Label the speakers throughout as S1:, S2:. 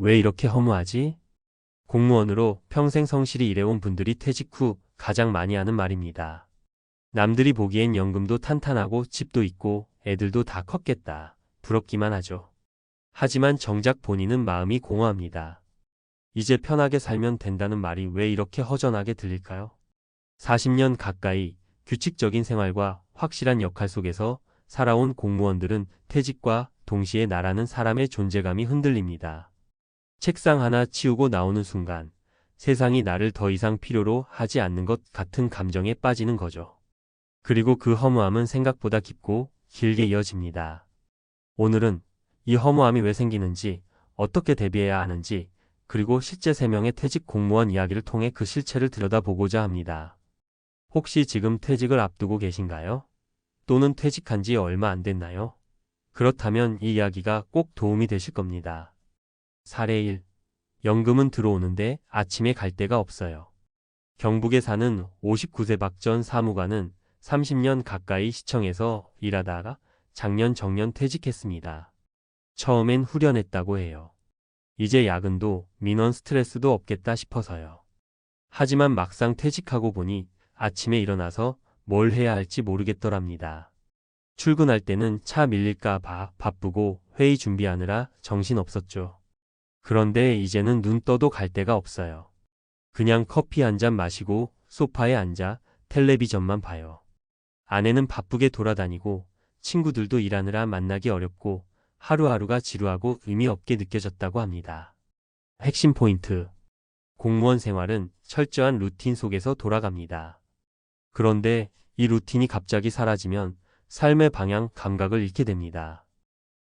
S1: 왜 이렇게 허무하지? 공무원으로 평생 성실히 일해온 분들이 퇴직 후 가장 많이 하는 말입니다. 남들이 보기엔 연금도 탄탄하고 집도 있고 애들도 다 컸겠다. 부럽기만 하죠. 하지만 정작 본인은 마음이 공허합니다. 이제 편하게 살면 된다는 말이 왜 이렇게 허전하게 들릴까요? 40년 가까이 규칙적인 생활과 확실한 역할 속에서 살아온 공무원들은 퇴직과 동시에 나라는 사람의 존재감이 흔들립니다. 책상 하나 치우고 나오는 순간 세상이 나를 더 이상 필요로 하지 않는 것 같은 감정에 빠지는 거죠. 그리고 그 허무함은 생각보다 깊고 길게 이어집니다. 오늘은 이 허무함이 왜 생기는지, 어떻게 대비해야 하는지, 그리고 실제 3명의 퇴직 공무원 이야기를 통해 그 실체를 들여다보고자 합니다. 혹시 지금 퇴직을 앞두고 계신가요? 또는 퇴직한 지 얼마 안 됐나요? 그렇다면 이 이야기가 꼭 도움이 되실 겁니다. 사례 1. 연금은 들어오는데 아침에 갈 데가 없어요. 경북에 사는 59세 박 전 사무관은 30년 가까이 시청에서 일하다가 작년 정년 퇴직했습니다. 처음엔 후련했다고 해요. 이제 야근도 민원 스트레스도 없겠다 싶어서요. 하지만 막상 퇴직하고 보니 아침에 일어나서 뭘 해야 할지 모르겠더랍니다. 출근할 때는 차 밀릴까 봐 바쁘고 회의 준비하느라 정신없었죠. 그런데 이제는 눈 떠도 갈 데가 없어요. 그냥 커피 한 잔 마시고 소파에 앉아 텔레비전만 봐요. 아내는 바쁘게 돌아다니고 친구들도 일하느라 만나기 어렵고 하루하루가 지루하고 의미 없게 느껴졌다고 합니다. 핵심 포인트. 공무원 생활은 철저한 루틴 속에서 돌아갑니다. 그런데 이 루틴이 갑자기 사라지면 삶의 방향, 감각을 잃게 됩니다.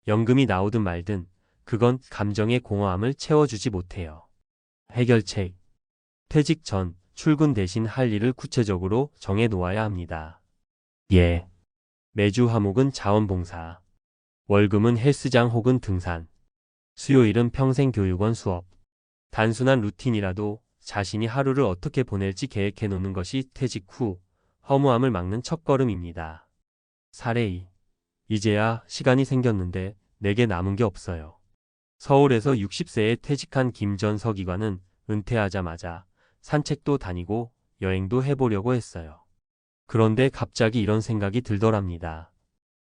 S1: 연금이 나오든 말든 그건 감정의 공허함을 채워주지 못해요. 해결책. 퇴직 전 출근 대신 할 일을 구체적으로 정해 놓아야 합니다. 예. 매주 화목은 자원봉사. 월금은 헬스장 혹은 등산. 수요일은 평생교육원 수업. 단순한 루틴이라도 자신이 하루를 어떻게 보낼지 계획해 놓는 것이 퇴직 후 허무함을 막는 첫걸음입니다. 사례 2. 이제야 시간이 생겼는데 내게 남은 게 없어요. 서울에서 60세에 퇴직한 김 전 서기관은 은퇴하자마자 산책도 다니고 여행도 해보려고 했어요. 그런데 갑자기 이런 생각이 들더랍니다.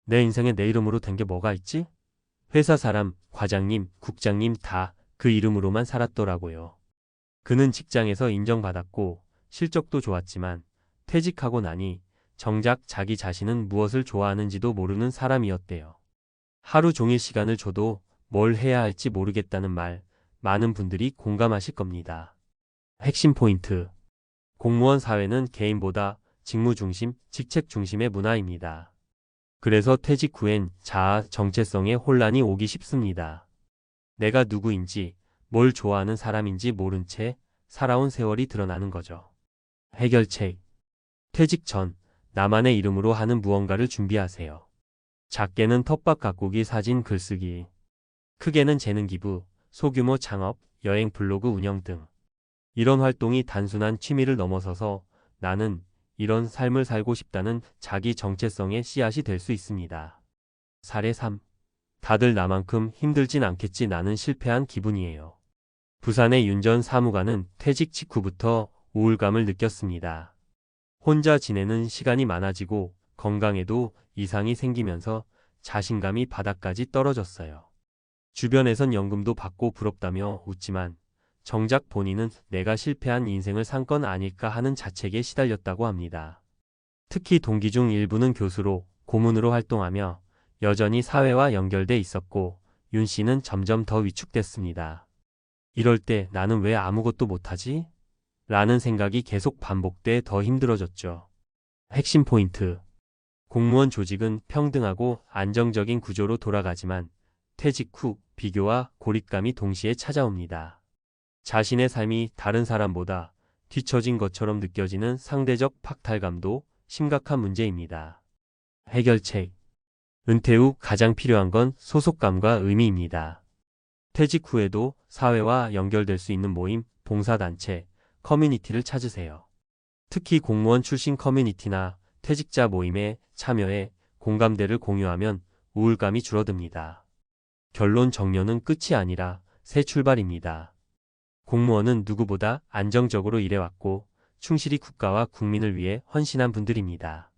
S1: 내 인생에 내 이름으로 된 게 뭐가 있지? 회사 사람, 과장님, 국장님 다 그 이름으로만 살았더라고요. 그는 직장에서 인정받았고 실적도 좋았지만 퇴직하고 나니 정작 자기 자신은 무엇을 좋아하는지도 모르는 사람이었대요. 하루 종일 시간을 줘도 뭘 해야 할지 모르겠다는 말, 많은 분들이 공감하실 겁니다. 핵심 포인트. 공무원 사회는 개인보다 직무 중심, 직책 중심의 문화입니다. 그래서 퇴직 후엔 자아 정체성에 혼란이 오기 쉽습니다. 내가 누구인지, 뭘 좋아하는 사람인지 모른 채 살아온 세월이 드러나는 거죠. 해결책. 퇴직 전 나만의 이름으로 하는 무언가를 준비하세요. 작게는 텃밭 가꾸기, 사진 글쓰기, 크게는 재능 기부, 소규모 창업, 여행 블로그 운영 등. 이런 활동이 단순한 취미를 넘어서서 나는 이런 삶을 살고 싶다는 자기 정체성의 씨앗이 될 수 있습니다. 사례 3. 다들 나만큼 힘들진 않겠지, 나는 실패한 기분이에요. 부산의 윤 전 사무관은 퇴직 직후부터 우울감을 느꼈습니다. 혼자 지내는 시간이 많아지고 건강에도 이상이 생기면서 자신감이 바닥까지 떨어졌어요. 주변에선 연금도 받고 부럽다며 웃지만 정작 본인은 내가 실패한 인생을 산 건 아닐까 하는 자책에 시달렸다고 합니다. 특히 동기 중 일부는 교수로, 고문으로 활동하며 여전히 사회와 연결돼 있었고 윤 씨는 점점 더 위축됐습니다. 이럴 때 나는 왜 아무것도 못하지? 라는 생각이 계속 반복돼 더 힘들어졌죠. 핵심 포인트. 공무원 조직은 평등하고 안정적인 구조로 돌아가지만 퇴직 후 비교와 고립감이 동시에 찾아옵니다. 자신의 삶이 다른 사람보다 뒤처진 것처럼 느껴지는 상대적 박탈감도 심각한 문제입니다. 해결책. 은퇴 후 가장 필요한 건 소속감과 의미입니다. 퇴직 후에도 사회와 연결될 수 있는 모임, 봉사단체, 커뮤니티를 찾으세요. 특히 공무원 출신 커뮤니티나 퇴직자 모임에 참여해 공감대를 공유하면 우울감이 줄어듭니다. 결론, 정년은 끝이 아니라 새 출발입니다. 공무원은 누구보다 안정적으로 일해왔고 충실히 국가와 국민을 위해 헌신한 분들입니다.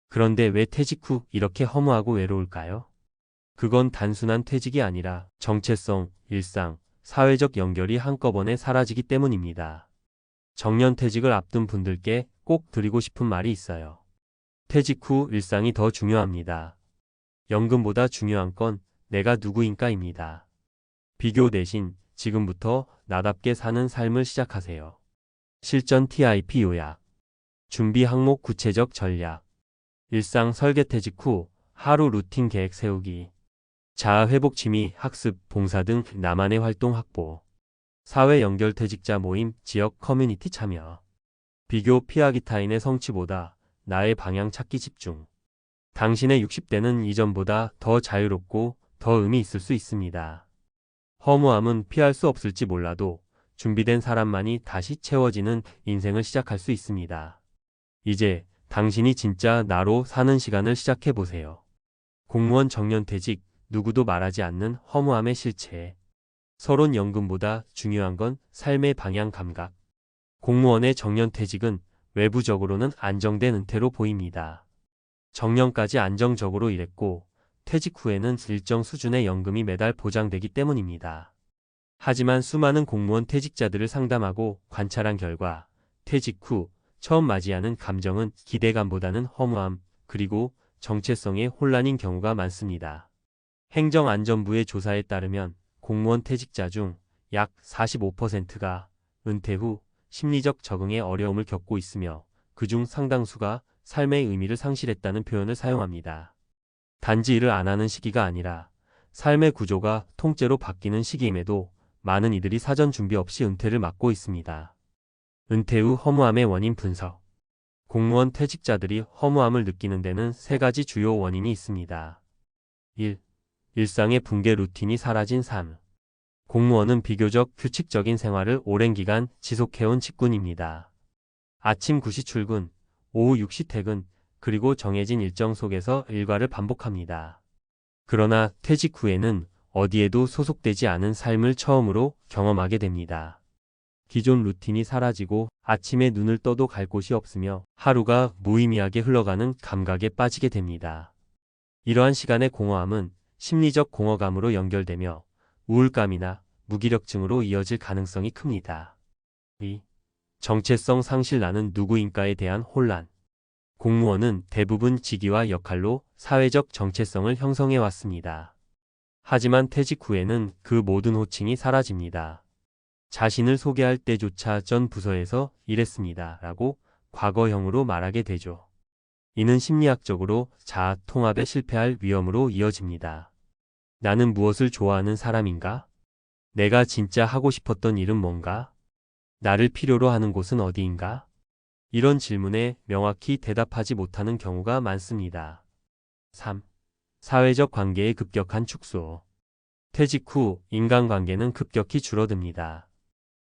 S1: 그런데 왜 퇴직 후 이렇게 허무하고 외로울까요? 그건 단순한 퇴직이 아니라 정체성, 일상, 사회적 연결이 한꺼번에 사라지기 때문입니다. 정년퇴직을 앞둔 분들께 꼭 드리고 싶은 말이 있어요. 퇴직 후 일상이 더 중요합니다. 연금보다 중요한 건 내가 누구인가입니다. 비교 대신 지금부터 나답게 사는 삶을 시작하세요. 실전 TIP 요약. 준비 항목 구체적 전략. 일상 설계 퇴직 후 하루 루틴 계획 세우기. 자아 회복 취미, 학습, 봉사 등 나만의 활동 확보. 사회 연결 퇴직자 모임, 지역 커뮤니티 참여. 비교 피하기 타인의 성취보다 나의 방향 찾기 집중. 당신의 60대는 이전보다 더 자유롭고 더 의미 있을 수 있습니다. 허무함은 피할 수 없을지 몰라도 준비된 사람만이 다시 채워지는 인생을 시작할 수 있습니다. 이제 당신이 진짜 나로 사는 시간을 시작해 보세요. 공무원 정년퇴직, 누구도 말하지 않는 허무함의 실체. 서론 연금보다 중요한 건 삶의 방향 감각. 공무원의 정년퇴직은 외부적으로는 안정된 은퇴로 보입니다. 정년까지 안정적으로 일했고 퇴직 후에는 일정 수준의 연금이 매달 보장되기 때문입니다. 하지만 수많은 공무원 퇴직자들을 상담하고 관찰한 결과 퇴직 후 처음 맞이하는 감정은 기대감보다는 허무함, 그리고 정체성의 혼란인 경우가 많습니다. 행정안전부의 조사에 따르면 공무원 퇴직자 중 약 45%가 은퇴 후 심리적 적응에 어려움을 겪고 있으며 그중 상당수가 삶의 의미를 상실했다는 표현을 사용합니다. 단지 일을 안 하는 시기가 아니라 삶의 구조가 통째로 바뀌는 시기임에도 많은 이들이 사전 준비 없이 은퇴를 맞고 있습니다. 은퇴 후 허무함의 원인 분석. 공무원 퇴직자들이 허무함을 느끼는 데는 세 가지 주요 원인이 있습니다. 1. 일상의 붕괴, 루틴이 사라진 삶. 공무원은 비교적 규칙적인 생활을 오랜 기간 지속해온 직군입니다. 아침 9시 출근, 오후 6시 퇴근, 그리고 정해진 일정 속에서 일과를 반복합니다. 그러나 퇴직 후에는 어디에도 소속되지 않은 삶을 처음으로 경험하게 됩니다. 기존 루틴이 사라지고 아침에 눈을 떠도 갈 곳이 없으며 하루가 무의미하게 흘러가는 감각에 빠지게 됩니다. 이러한 시간의 공허함은 심리적 공허감으로 연결되며 우울감이나 무기력증으로 이어질 가능성이 큽니다. 2. 정체성 상실, 나는 누구인가에 대한 혼란. 공무원은 대부분 직위와 역할로 사회적 정체성을 형성해 왔습니다. 하지만 퇴직 후에는 그 모든 호칭이 사라집니다. 자신을 소개할 때조차 전 부서에서 일했습니다 라고 과거형으로 말하게 되죠. 이는 심리학적으로 자아 통합에 실패할 위험으로 이어집니다. 나는 무엇을 좋아하는 사람인가? 내가 진짜 하고 싶었던 일은 뭔가? 나를 필요로 하는 곳은 어디인가? 이런 질문에 명확히 대답하지 못하는 경우가 많습니다. 3. 사회적 관계의 급격한 축소. 퇴직 후 인간관계는 급격히 줄어듭니다.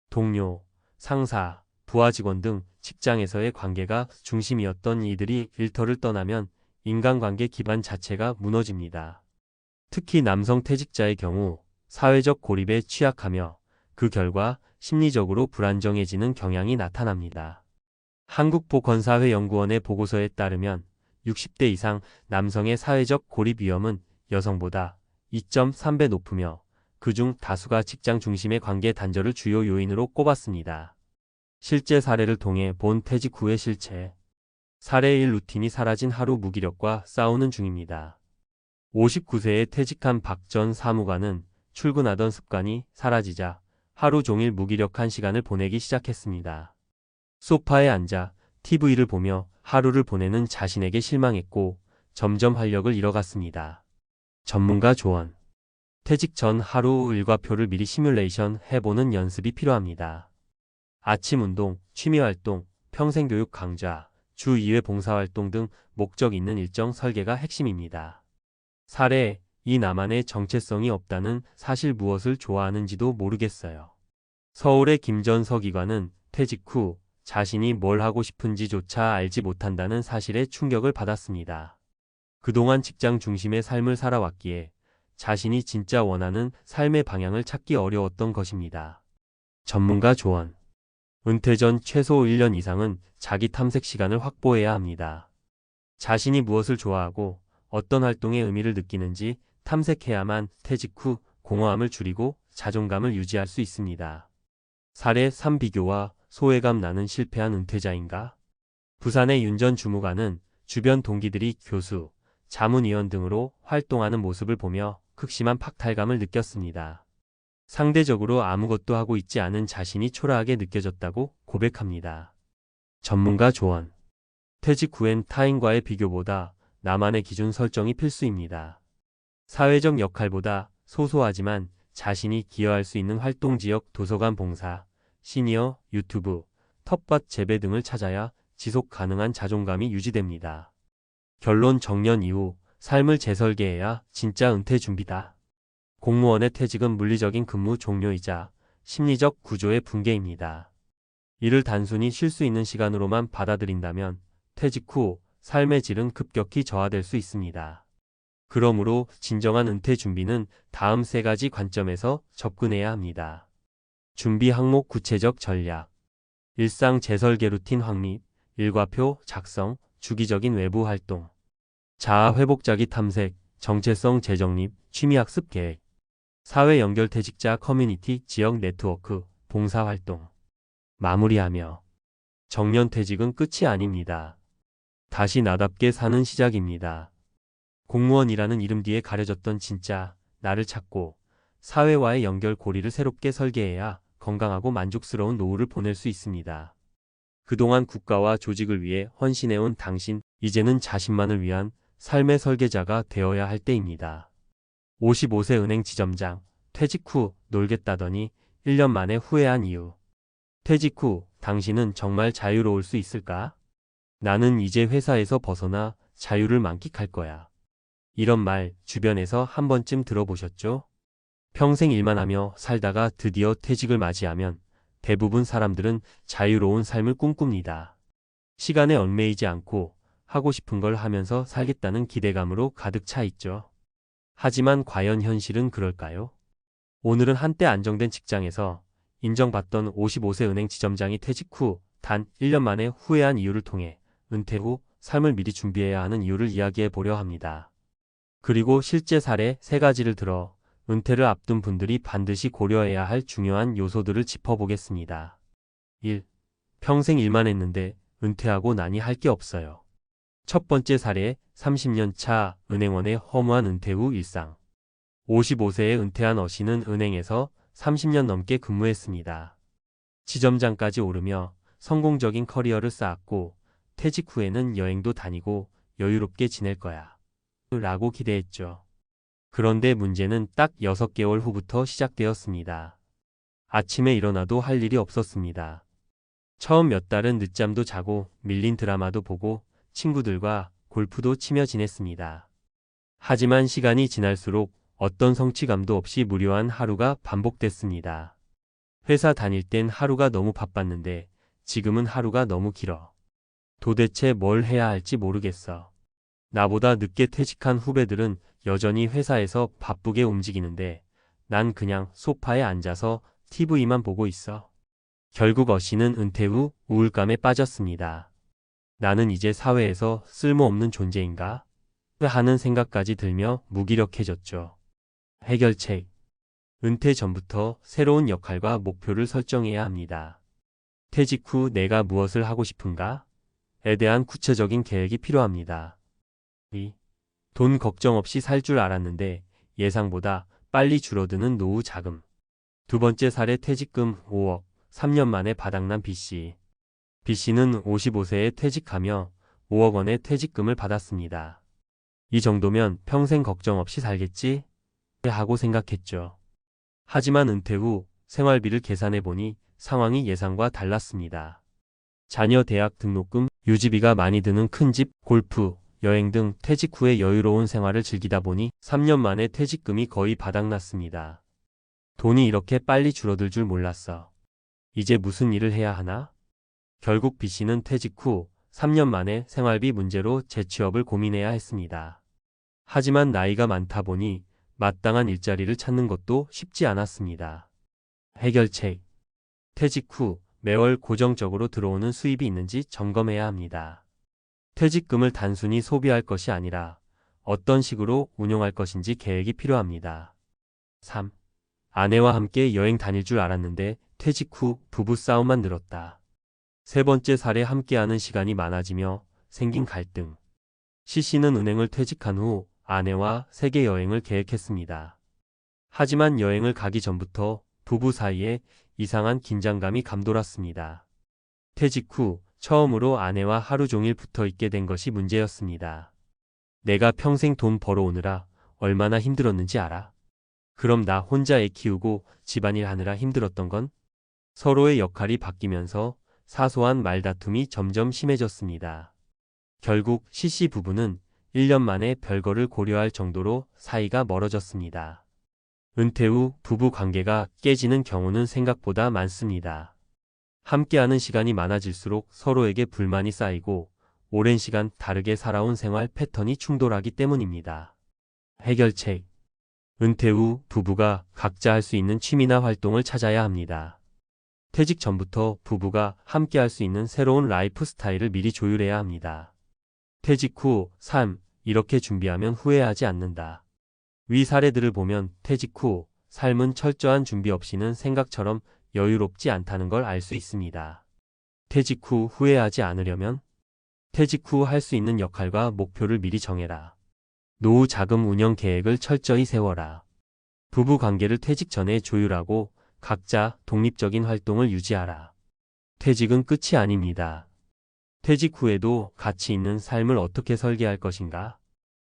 S1: 동료, 상사, 부하 직원 등 직장에서의 관계가 중심이었던 이들이 일터를 떠나면 인간관계 기반 자체가 무너집니다. 특히 남성 퇴직자의 경우 사회적 고립에 취약하며 그 결과 심리적으로 불안정해지는 경향이 나타납니다. 한국보건사회연구원의 보고서에 따르면 60대 이상 남성의 사회적 고립 위험은 여성보다 2.3배 높으며 그중 다수가 직장 중심의 관계 단절을 주요 요인으로 꼽았습니다. 실제 사례를 통해 본 퇴직 후의 실체. 사례 1. 루틴이 사라진 하루, 무기력과 싸우는 중입니다. 59세에 퇴직한 박 전 사무관은 출근하던 습관이 사라지자 하루 종일 무기력한 시간을 보내기 시작했습니다. 소파에 앉아 TV를 보며 하루를 보내는 자신에게 실망했고 점점 활력을 잃어갔습니다. 전문가 조언. 퇴직 전 하루 일과표를 미리 시뮬레이션 해보는 연습이 필요합니다. 아침 운동, 취미활동, 평생교육 강좌, 주 2회 봉사활동 등 목적 있는 일정 설계가 핵심입니다. 사례 2. 나만의 정체성이 없다는 사실, 무엇을 좋아하는지도 모르겠어요. 서울의 김전석 기관은 퇴직 후 자신이 뭘 하고 싶은지조차 알지 못한다는 사실에 충격을 받았습니다. 그동안 직장 중심의 삶을 살아왔기에 자신이 진짜 원하는 삶의 방향을 찾기 어려웠던 것입니다. 전문가 조언. 은퇴 전 최소 1년 이상은 자기 탐색 시간을 확보해야 합니다. 자신이 무엇을 좋아하고 어떤 활동에 의미를 느끼는지 탐색해야만 퇴직 후 공허함을 줄이고 자존감을 유지할 수 있습니다. 사례 3 비교와 소외감 나는 실패한 은퇴자인가? 부산의 윤 전 주무관은 주변 동기들이 교수, 자문위원 등으로 활동하는 모습을 보며 극심한 박탈감을 느꼈습니다. 상대적으로 아무것도 하고 있지 않은 자신이 초라하게 느껴졌다고 고백합니다. 전문가 조언. 퇴직 후엔 타인과의 비교보다 나만의 기준 설정이 필수입니다. 사회적 역할보다 소소하지만 자신이 기여할 수 있는 활동 지역 도서관 봉사, 시니어, 유튜브, 텃밭 재배 등을 찾아야 지속 가능한 자존감이 유지됩니다. 결론 정년 이후 삶을 재설계해야 진짜 은퇴 준비다. 공무원의 퇴직은 물리적인 근무 종료이자 심리적 구조의 붕괴입니다. 이를 단순히 쉴 수 있는 시간으로만 받아들인다면 퇴직 후 삶의 질은 급격히 저하될 수 있습니다. 그러므로 진정한 은퇴 준비는 다음 3가지 관점에서 접근해야 합니다. 준비 항목 구체적 전략. 일상 재설계 루틴 확립, 일과표 작성, 주기적인 외부 활동. 자아 회복자기 탐색, 정체성 재정립, 취미학습 계획. 사회 연결 퇴직자 커뮤니티, 지역 네트워크, 봉사활동. 마무리하며 정년 퇴직은 끝이 아닙니다. 다시 나답게 사는 시작입니다. 공무원이라는 이름 뒤에 가려졌던 진짜 나를 찾고 사회와의 연결 고리를 새롭게 설계해야 건강하고 만족스러운 노후를 보낼 수 있습니다. 그동안 국가와 조직을 위해 헌신해온 당신, 이제는 자신만을 위한 삶의 설계자가 되어야 할 때입니다. 55세 은행 지점장, 퇴직 후 놀겠다더니 1년 만에 후회한 이유. 퇴직 후 당신은 정말 자유로울 수 있을까? 나는 이제 회사에서 벗어나 자유를 만끽할 거야. 이런 말 주변에서 한 번쯤 들어보셨죠? 평생 일만 하며 살다가 드디어 퇴직을 맞이하면 대부분 사람들은 자유로운 삶을 꿈꿉니다. 시간에 얽매이지 않고 하고 싶은 걸 하면서 살겠다는 기대감으로 가득 차 있죠. 하지만 과연 현실은 그럴까요? 오늘은 한때 안정된 직장에서 인정받던 55세 은행 지점장이 퇴직 후 단 1년 만에 후회한 이유를 통해 은퇴 후 삶을 미리 준비해야 하는 이유를 이야기해 보려 합니다. 그리고 실제 사례 3가지를 들어 은퇴를 앞둔 분들이 반드시 고려해야 할 중요한 요소들을 짚어보겠습니다. 1. 평생 일만 했는데 은퇴하고 나니 할 게 없어요. 첫 번째 사례 30년 차 은행원의 허무한 은퇴 후 일상. 55세에 은퇴한 어씨는 은행에서 30년 넘게 근무했습니다. 지점장까지 오르며 성공적인 커리어를 쌓았고 퇴직 후에는 여행도 다니고 여유롭게 지낼 거야 라고 기대했죠. 그런데 문제는 딱 6개월 후부터 시작되었습니다. 아침에 일어나도 할 일이 없었습니다. 처음 몇 달은 늦잠도 자고 밀린 드라마도 보고 친구들과 골프도 치며 지냈습니다. 하지만 시간이 지날수록 어떤 성취감도 없이 무료한 하루가 반복됐습니다. 회사 다닐 땐 하루가 너무 바빴는데 지금은 하루가 너무 길어. 도대체 뭘 해야 할지 모르겠어. 나보다 늦게 퇴직한 후배들은 여전히 회사에서 바쁘게 움직이는데 난 그냥 소파에 앉아서 TV만 보고 있어. 결국 어씨는 은퇴 후 우울감에 빠졌습니다. 나는 이제 사회에서 쓸모없는 존재인가? 하는 생각까지 들며 무기력해졌죠. 해결책. 은퇴 전부터 새로운 역할과 목표를 설정해야 합니다. 퇴직 후 내가 무엇을 하고 싶은가? 에 대한 구체적인 계획이 필요합니다. 2. 돈 걱정 없이 살 줄 알았는데 예상보다 빨리 줄어드는 노후 자금. 두 번째 사례 퇴직금 5억, 3년 만에 바닥난 B씨. B씨는 55세에 퇴직하며 5억 원의 퇴직금을 받았습니다. 이 정도면 평생 걱정 없이 살겠지? 하고 생각했죠. 하지만 은퇴 후 생활비를 계산해 보니 상황이 예상과 달랐습니다. 자녀 대학 등록금, 유지비가 많이 드는 큰 집, 골프, 여행 등 퇴직 후에 여유로운 생활을 즐기다 보니 3년 만에 퇴직금이 거의 바닥났습니다. 돈이 이렇게 빨리 줄어들 줄 몰랐어. 이제 무슨 일을 해야 하나? 결국 B씨는 퇴직 후 3년 만에 생활비 문제로 재취업을 고민해야 했습니다. 하지만 나이가 많다 보니 마땅한 일자리를 찾는 것도 쉽지 않았습니다. 해결책. 퇴직 후 매월 고정적으로 들어오는 수입이 있는지 점검해야 합니다. 퇴직금을 단순히 소비할 것이 아니라 어떤 식으로 운용할 것인지 계획이 필요합니다. 3. 아내와 함께 여행 다닐 줄 알았는데 퇴직 후 부부 싸움만 늘었다. 세 번째 사례, 함께하는 시간이 많아지며 생긴 갈등. C씨는 은행을 퇴직한 후 아내와 세계 여행을 계획했습니다. 하지만 여행을 가기 전부터 부부 사이에 이상한 긴장감이 감돌았습니다. 퇴직 후 처음으로 아내와 하루 종일 붙어 있게 된 것이 문제였습니다. 내가 평생 돈 벌어오느라 얼마나 힘들었는지 알아? 그럼 나 혼자 애 키우고 집안일 하느라 힘들었던 건? 서로의 역할이 바뀌면서 사소한 말다툼이 점점 심해졌습니다. 결국 C씨 부부는 1년 만에 별거를 고려할 정도로 사이가 멀어졌습니다. 은퇴 후 부부 관계가 깨지는 경우는 생각보다 많습니다. 함께하는 시간이 많아질수록 서로에게 불만이 쌓이고 오랜 시간 다르게 살아온 생활 패턴이 충돌하기 때문입니다. 해결책. 은퇴 후 부부가 각자 할 수 있는 취미나 활동을 찾아야 합니다. 퇴직 전부터 부부가 함께 할 수 있는 새로운 라이프 스타일을 미리 조율해야 합니다. 퇴직 후 삶, 이렇게 준비하면 후회하지 않는다. 위 사례들을 보면 퇴직 후 삶은 철저한 준비 없이는 생각처럼 여유롭지 않다는 걸 알 수 있습니다. 퇴직 후 후회하지 않으려면 퇴직 후 할 수 있는 역할과 목표를 미리 정해라. 노후 자금 운영 계획을 철저히 세워라. 부부 관계를 퇴직 전에 조율하고 각자 독립적인 활동을 유지하라. 퇴직은 끝이 아닙니다. 퇴직 후에도 가치 있는 삶을 어떻게 설계할 것인가?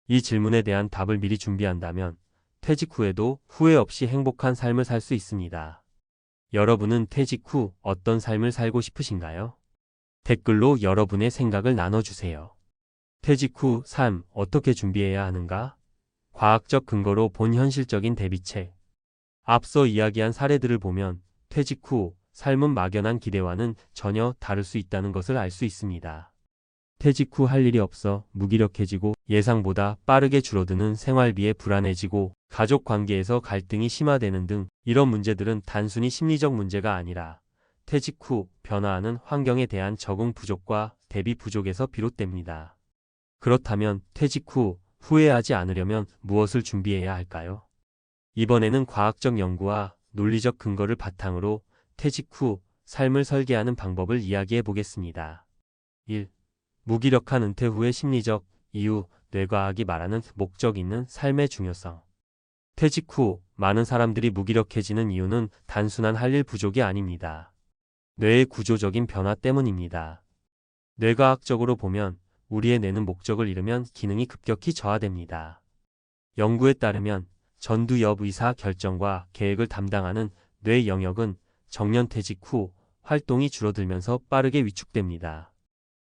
S1: 이 질문에 대한 답을 미리 준비한다면 퇴직 후에도 후회 없이 행복한 삶을 살 수 있습니다. 여러분은 퇴직 후 어떤 삶을 살고 싶으신가요? 댓글로 여러분의 생각을 나눠주세요. 퇴직 후 삶 어떻게 준비해야 하는가? 과학적 근거로 본 현실적인 대비책. 앞서 이야기한 사례들을 보면 퇴직 후 삶은 막연한 기대와는 전혀 다를 수 있다는 것을 알 수 있습니다. 퇴직 후 할 일이 없어 무기력해지고 예상보다 빠르게 줄어드는 생활비에 불안해지고 가족 관계에서 갈등이 심화되는 등 이런 문제들은 단순히 심리적 문제가 아니라 퇴직 후 변화하는 환경에 대한 적응 부족과 대비 부족에서 비롯됩니다. 그렇다면 퇴직 후 후회하지 않으려면 무엇을 준비해야 할까요? 이번에는 과학적 연구와 논리적 근거를 바탕으로 퇴직 후 삶을 설계하는 방법을 이야기해 보겠습니다. 1. 무기력한 은퇴 후의 심리적 이유. 뇌과학이 말하는 목적 있는 삶의 중요성. 퇴직 후 많은 사람들이 무기력해지는 이유는 단순한 할 일 부족이 아닙니다. 뇌의 구조적인 변화 때문입니다. 뇌과학적으로 보면 우리의 뇌는 목적을 잃으면 기능이 급격히 저하됩니다. 연구에 따르면 전두엽 의사 결정과 계획을 담당하는 뇌 영역은 정년 퇴직 후 활동이 줄어들면서 빠르게 위축됩니다.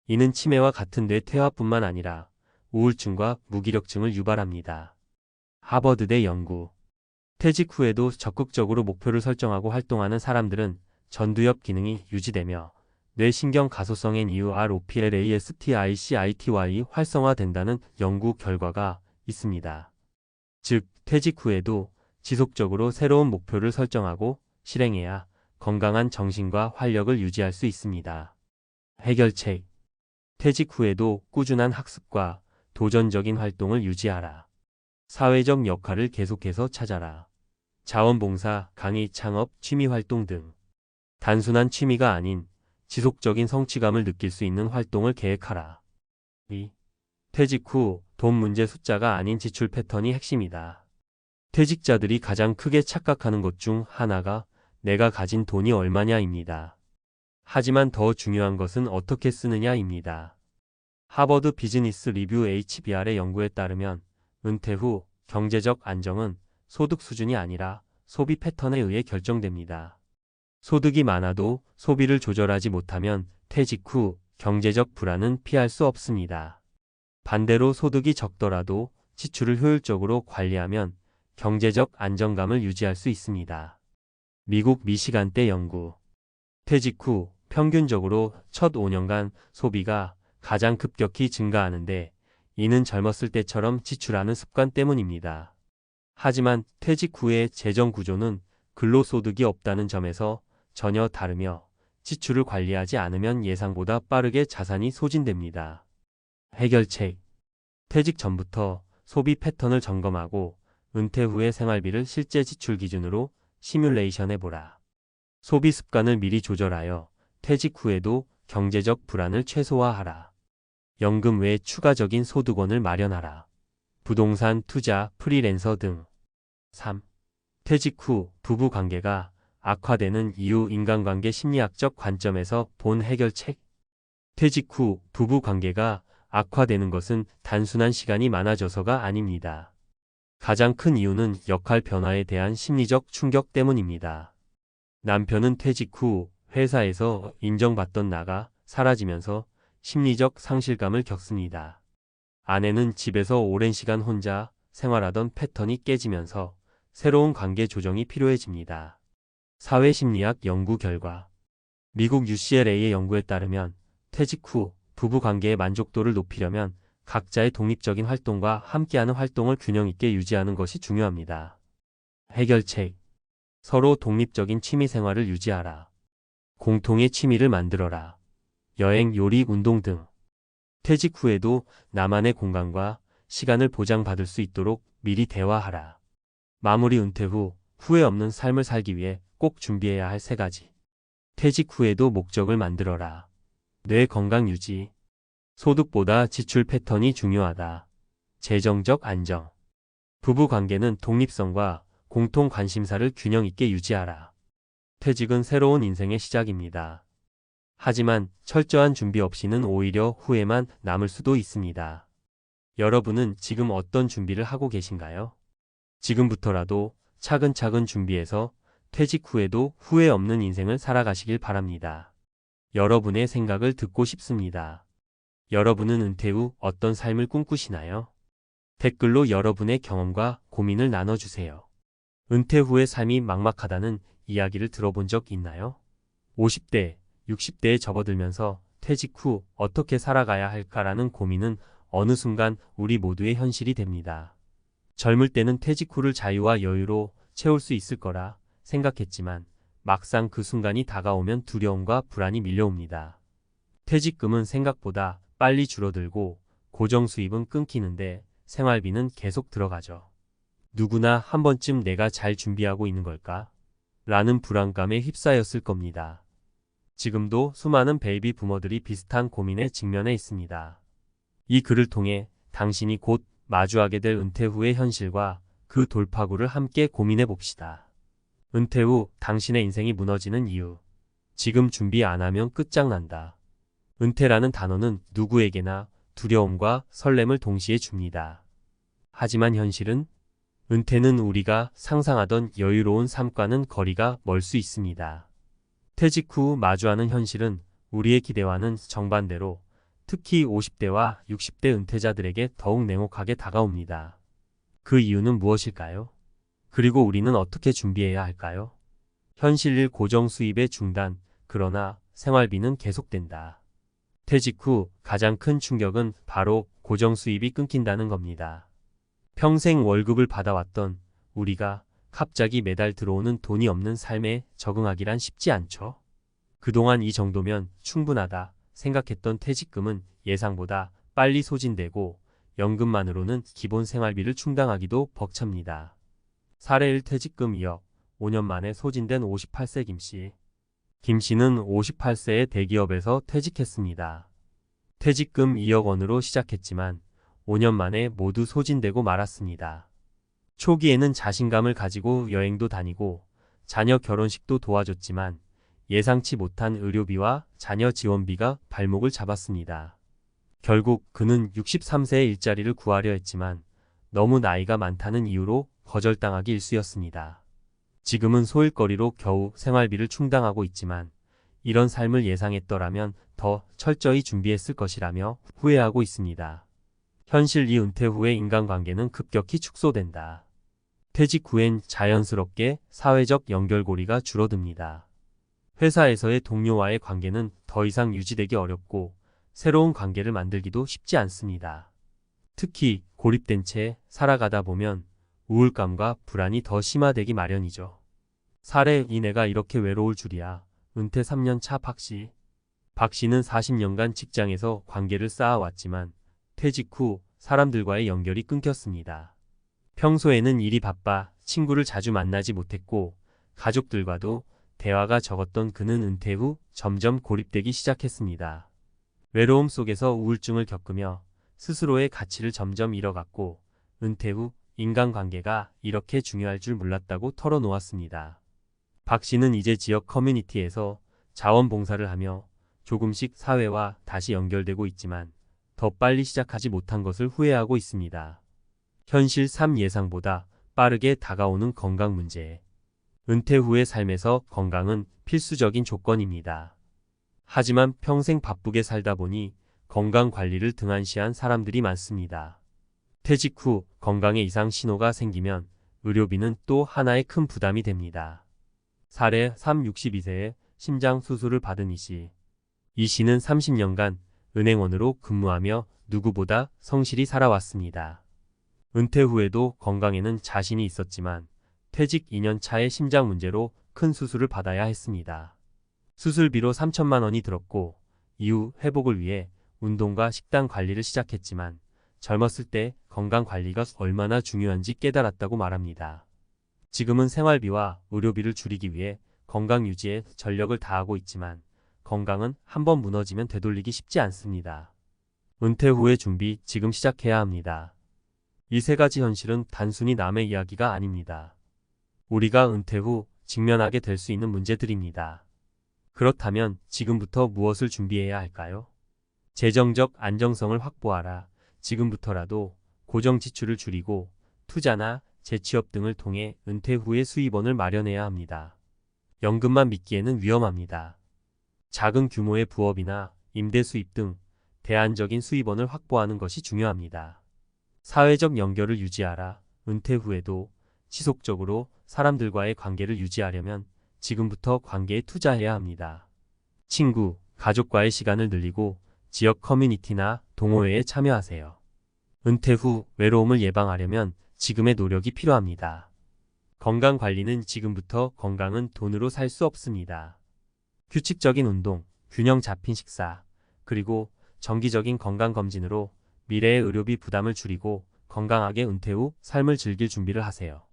S1: 이는 치매와 같은 뇌퇴화뿐만 아니라 우울증과 무기력증을 유발합니다. 하버드대 연구. 퇴직 후에도 적극적으로 목표를 설정하고 활동하는 사람들은 전두엽 기능이 유지되며 뇌신경 가소성 NeuroPLASTICITY 활성화된다는 연구 결과가 있습니다. 즉, 퇴직 후에도 지속적으로 새로운 목표를 설정하고 실행해야 건강한 정신과 활력을 유지할 수 있습니다. 해결책. 퇴직 후에도 꾸준한 학습과 도전적인 활동을 유지하라. 사회적 역할을 계속해서 찾아라. 자원봉사, 강의, 창업, 취미활동 등 단순한 취미가 아닌 지속적인 성취감을 느낄 수 있는 활동을 계획하라. 2. 퇴직 후 돈 문제 숫자가 아닌 지출 패턴이 핵심이다. 퇴직자들이 가장 크게 착각하는 것 중 하나가 내가 가진 돈이 얼마냐입니다. 하지만 더 중요한 것은 어떻게 쓰느냐입니다. 하버드 비즈니스 리뷰 HBR의 연구에 따르면 은퇴 후 경제적 안정은 소득 수준이 아니라 소비 패턴에 의해 결정됩니다. 소득이 많아도 소비를 조절하지 못하면 퇴직 후 경제적 불안은 피할 수 없습니다. 반대로 소득이 적더라도 지출을 효율적으로 관리하면 경제적 안정감을 유지할 수 있습니다. 미국 미시간대 연구. 퇴직 후 평균적으로 첫 5년간 소비가 가장 급격히 증가하는데 이는 젊었을 때처럼 지출하는 습관 때문입니다. 하지만 퇴직 후의 재정 구조는 근로소득이 없다는 점에서 전혀 다르며 지출을 관리하지 않으면 예상보다 빠르게 자산이 소진됩니다. 해결책. 퇴직 전부터 소비 패턴을 점검하고 은퇴 후의 생활비를 실제 지출 기준으로 시뮬레이션 해보라. 소비 습관을 미리 조절하여 퇴직 후에도 경제적 불안을 최소화하라. 연금 외에 추가적인 소득원을 마련하라. 부동산, 투자, 프리랜서 등. 3. 퇴직 후 부부 관계가 악화되는 이유. 인간관계 심리학적 관점에서 본 해결책. 퇴직 후 부부 관계가 악화되는 것은 단순한 시간이 많아져서가 아닙니다. 가장 큰 이유는 역할 변화에 대한 심리적 충격 때문입니다. 남편은 퇴직 후 회사에서 인정받던 나가 사라지면서 심리적 상실감을 겪습니다. 아내는 집에서 오랜 시간 혼자 생활하던 패턴이 깨지면서 새로운 관계 조정이 필요해집니다. 사회심리학 연구 결과. 미국 UCLA의 연구에 따르면 퇴직 후 부부 관계의 만족도를 높이려면 각자의 독립적인 활동과 함께하는 활동을 균형 있게 유지하는 것이 중요합니다. 해결책. 서로 독립적인 취미 생활을 유지하라. 공통의 취미를 만들어라. 여행, 요리, 운동 등. 퇴직 후에도 나만의 공간과 시간을 보장받을 수 있도록 미리 대화하라. 마무리. 은퇴 후 후회 없는 삶을 살기 위해 꼭 준비해야 할 3가지. 퇴직 후에도 목적을 만들어라. 뇌 건강 유지. 소득보다 지출 패턴이 중요하다. 재정적 안정. 부부 관계는 독립성과 공통 관심사를 균형 있게 유지하라. 퇴직은 새로운 인생의 시작입니다. 하지만 철저한 준비 없이는 오히려 후회만 남을 수도 있습니다. 여러분은 지금 어떤 준비를 하고 계신가요? 지금부터라도 차근차근 준비해서 퇴직 후에도 후회 없는 인생을 살아가시길 바랍니다. 여러분의 생각을 듣고 싶습니다. 여러분은 은퇴 후 어떤 삶을 꿈꾸시나요? 댓글로 여러분의 경험과 고민을 나눠주세요. 은퇴 후의 삶이 막막하다는 이야기를 들어본 적 있나요? 50대, 60대에 접어들면서 퇴직 후 어떻게 살아가야 할까라는 고민은 어느 순간 우리 모두의 현실이 됩니다. 젊을 때는 퇴직 후를 자유와 여유로 채울 수 있을 거라 생각했지만 막상 그 순간이 다가오면 두려움과 불안이 밀려옵니다. 퇴직금은 생각보다 빨리 줄어들고 고정 수입은 끊기는데 생활비는 계속 들어가죠. 누구나 한 번쯤 내가 잘 준비하고 있는 걸까? 라는 불안감에 휩싸였을 겁니다. 지금도 수많은 베이비 부머들이 비슷한 고민에 직면해 있습니다. 이 글을 통해 당신이 곧 마주하게 될 은퇴 후의 현실과 그 돌파구를 함께 고민해 봅시다. 은퇴 후 당신의 인생이 무너지는 이유. 지금 준비 안 하면 끝장난다. 은퇴라는 단어는 누구에게나 두려움과 설렘을 동시에 줍니다. 하지만 현실은? 은퇴는 우리가 상상하던 여유로운 삶과는 거리가 멀 수 있습니다. 퇴직 후 마주하는 현실은 우리의 기대와는 정반대로 특히 50대와 60대 은퇴자들에게 더욱 냉혹하게 다가옵니다. 그 이유는 무엇일까요? 그리고 우리는 어떻게 준비해야 할까요? 현실 일 고정 수입의 중단, 그러나 생활비는 계속된다. 퇴직 후 가장 큰 충격은 바로 고정 수입이 끊긴다는 겁니다. 평생 월급을 받아왔던 우리가 갑자기 매달 들어오는 돈이 없는 삶에 적응하기란 쉽지 않죠. 그동안 이 정도면 충분하다 생각했던 퇴직금은 예상보다 빨리 소진되고 연금만으로는 기본 생활비를 충당하기도 벅찹니다. 사례 1. 퇴직금 2억, 5년 만에 소진된 58세 김씨. 김씨는 58세에 대기업에서 퇴직했습니다. 퇴직금 2억 원으로 시작했지만 5년 만에 모두 소진되고 말았습니다. 초기에는 자신감을 가지고 여행도 다니고 자녀 결혼식도 도와줬지만 예상치 못한 의료비와 자녀 지원비가 발목을 잡았습니다. 결국 그는 63세에 일자리를 구하려 했지만 너무 나이가 많다는 이유로 거절당하기 일쑤였습니다. 지금은 소일거리로 겨우 생활비를 충당하고 있지만 이런 삶을 예상했더라면 더 철저히 준비했을 것이라며 후회하고 있습니다. 현실 이 은퇴 후의 인간관계는 급격히 축소된다. 퇴직 후엔 자연스럽게 사회적 연결고리가 줄어듭니다. 회사에서의 동료와의 관계는 더 이상 유지되기 어렵고 새로운 관계를 만들기도 쉽지 않습니다. 특히 고립된 채 살아가다 보면 우울감과 불안이 더 심화되기 마련이죠. 사례 이내가 이렇게 외로울 줄이야. 은퇴 3년 차 박씨. 박씨는 40년간 직장에서 관계를 쌓아왔지만 퇴직 후 사람들과의 연결이 끊겼습니다. 평소에는 일이 바빠 친구를 자주 만나지 못했고 가족들과도 대화가 적었던 그는 은퇴 후 점점 고립되기 시작했습니다. 외로움 속에서 우울증을 겪으며 스스로의 가치를 점점 잃어갔고 은퇴 후 인간관계가 이렇게 중요할 줄 몰랐다고 털어놓았습니다. 박 씨는 이제 지역 커뮤니티에서 자원봉사를 하며 조금씩 사회와 다시 연결되고 있지만 더 빨리 시작하지 못한 것을 후회하고 있습니다. 현실 삶 예상보다 빠르게 다가오는 건강 문제. 은퇴 후의 삶에서 건강은 필수적인 조건입니다. 하지만 평생 바쁘게 살다 보니 건강 관리를 등한시한 사람들이 많습니다. 퇴직 후 건강에 이상 신호가 생기면 의료비는 또 하나의 큰 부담이 됩니다. 사례 62세에 심장 수술을 받은 이 씨. 이 씨는 30년간 은행원으로 근무하며 누구보다 성실히 살아왔습니다. 은퇴 후에도 건강에는 자신이 있었지만 퇴직 2년 차에 심장 문제로 큰 수술을 받아야 했습니다. 수술비로 3천만 원이 들었고 이후 회복을 위해 운동과 식단 관리를 시작했지만 젊었을 때 건강 관리가 얼마나 중요한지 깨달았다고 말합니다. 지금은 생활비와 의료비를 줄이기 위해 건강 유지에 전력을 다하고 있지만 건강은 한번 무너지면 되돌리기 쉽지 않습니다. 은퇴 후의 준비 지금 시작해야 합니다. 이 세 가지 현실은 단순히 남의 이야기가 아닙니다. 우리가 은퇴 후 직면하게 될 수 있는 문제들입니다. 그렇다면 지금부터 무엇을 준비해야 할까요? 재정적 안정성을 확보하라. 지금부터라도 고정 지출을 줄이고 투자나 재취업 등을 통해 은퇴 후의 수입원을 마련해야 합니다. 연금만 믿기에는 위험합니다. 작은 규모의 부업이나 임대 수입 등 대안적인 수입원을 확보하는 것이 중요합니다. 사회적 연결을 유지하라. 은퇴 후에도 지속적으로 사람들과의 관계를 유지하려면 지금부터 관계에 투자해야 합니다. 친구, 가족과의 시간을 늘리고 지역 커뮤니티나 동호회에 참여하세요. 은퇴 후 외로움을 예방하려면 지금의 노력이 필요합니다. 건강관리는 지금부터 건강은 돈으로 살 수 없습니다. 규칙적인 운동, 균형 잡힌 식사, 그리고 정기적인 건강검진으로 미래의 의료비 부담을 줄이고 건강하게 은퇴 후 삶을 즐길 준비를 하세요.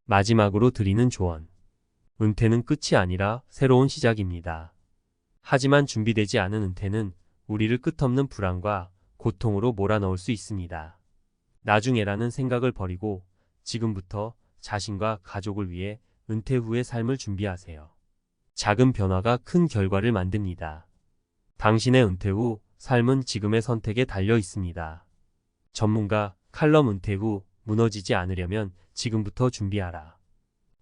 S1: 마지막으로 드리는 조언. 은퇴는 끝이 아니라 새로운 시작입니다. 하지만 준비되지 않은 은퇴는 우리를 끝없는 불안과 고통으로 몰아넣을 수 있습니다. 나중에라는 생각을 버리고 지금부터 자신과 가족을 위해 은퇴 후의 삶을 준비하세요. 작은 변화가 큰 결과를 만듭니다. 당신의 은퇴 후 삶은 지금의 선택에 달려 있습니다. 전문가 칼럼 은퇴 후 무너지지 않으려면 지금부터 준비하라.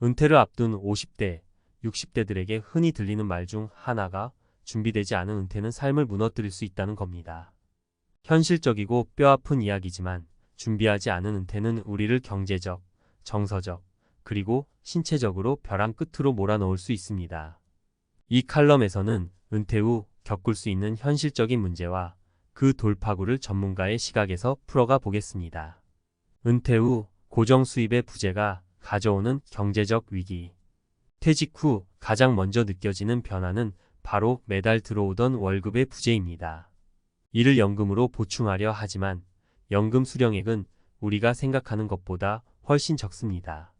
S1: 은퇴를 앞둔 50대, 60대들에게 흔히 들리는 말 중 하나가 준비되지 않은 은퇴는 삶을 무너뜨릴 수 있다는 겁니다. 현실적이고 뼈아픈 이야기지만 준비하지 않은 은퇴는 우리를 경제적, 정서적, 그리고 신체적으로 벼랑 끝으로 몰아넣을 수 있습니다. 이 칼럼에서는 은퇴 후 겪을 수 있는 현실적인 문제와 그 돌파구를 전문가의 시각에서 풀어가 보겠습니다. 은퇴 후 고정 수입의 부재가 가져오는 경제적 위기. 퇴직 후 가장 먼저 느껴지는 변화는 바로 매달 들어오던 월급의 부재입니다. 이를 연금으로 보충하려 하지만 연금 수령액은 우리가 생각하는 것보다 훨씬 적습니다.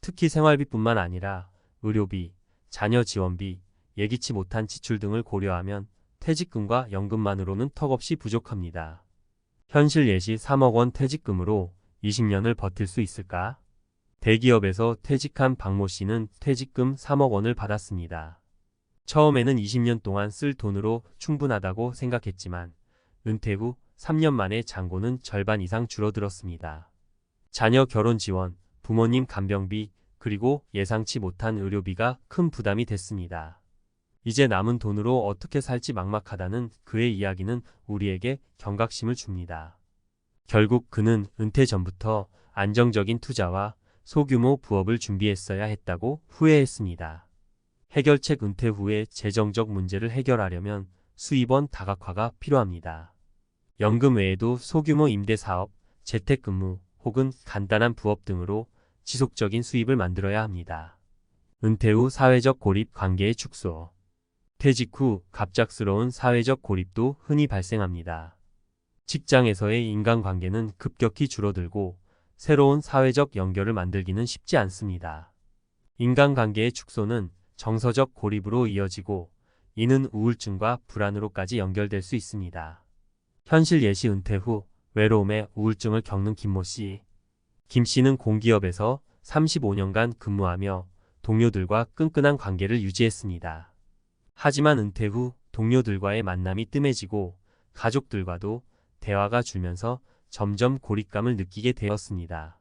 S1: 특히 생활비뿐만 아니라 의료비, 자녀 지원비, 예기치 못한 지출 등을 고려하면 퇴직금과 연금만으로는 턱없이 부족합니다. 현실 예시 3억 원 퇴직금으로 20년을 버틸 수 있을까? 대기업에서 퇴직한 박모 씨는 퇴직금 3억 원을 받았습니다. 처음에는 20년 동안 쓸 돈으로 충분하다고 생각했지만 은퇴 후 3년 만에 잔고는 절반 이상 줄어들었습니다. 자녀 결혼 지원, 부모님 간병비, 그리고 예상치 못한 의료비가 큰 부담이 됐습니다. 이제 남은 돈으로 어떻게 살지 막막하다는 그의 이야기는 우리에게 경각심을 줍니다. 결국 그는 은퇴 전부터 안정적인 투자와 소규모 부업을 준비했어야 했다고 후회했습니다. 해결책. 은퇴 후에 재정적 문제를 해결하려면 수입원 다각화가 필요합니다. 연금 외에도 소규모 임대사업, 재택근무, 혹은 간단한 부업 등으로 지속적인 수입을 만들어야 합니다. 은퇴 후 사회적 고립 관계의 축소. 퇴직 후 갑작스러운 사회적 고립도 흔히 발생합니다. 직장에서의 인간관계는 급격히 줄어들고 새로운 사회적 연결을 만들기는 쉽지 않습니다. 인간관계의 축소는 정서적 고립으로 이어지고 이는 우울증과 불안으로까지 연결될 수 있습니다. 현실 예시 은퇴 후 외로움에 우울증을 겪는 김모 씨. 김 씨는 공기업에서 35년간 근무하며 동료들과 끈끈한 관계를 유지했습니다. 하지만 은퇴 후 동료들과의 만남이 뜸해지고 가족들과도 대화가 줄면서 점점 고립감을 느끼게 되었습니다.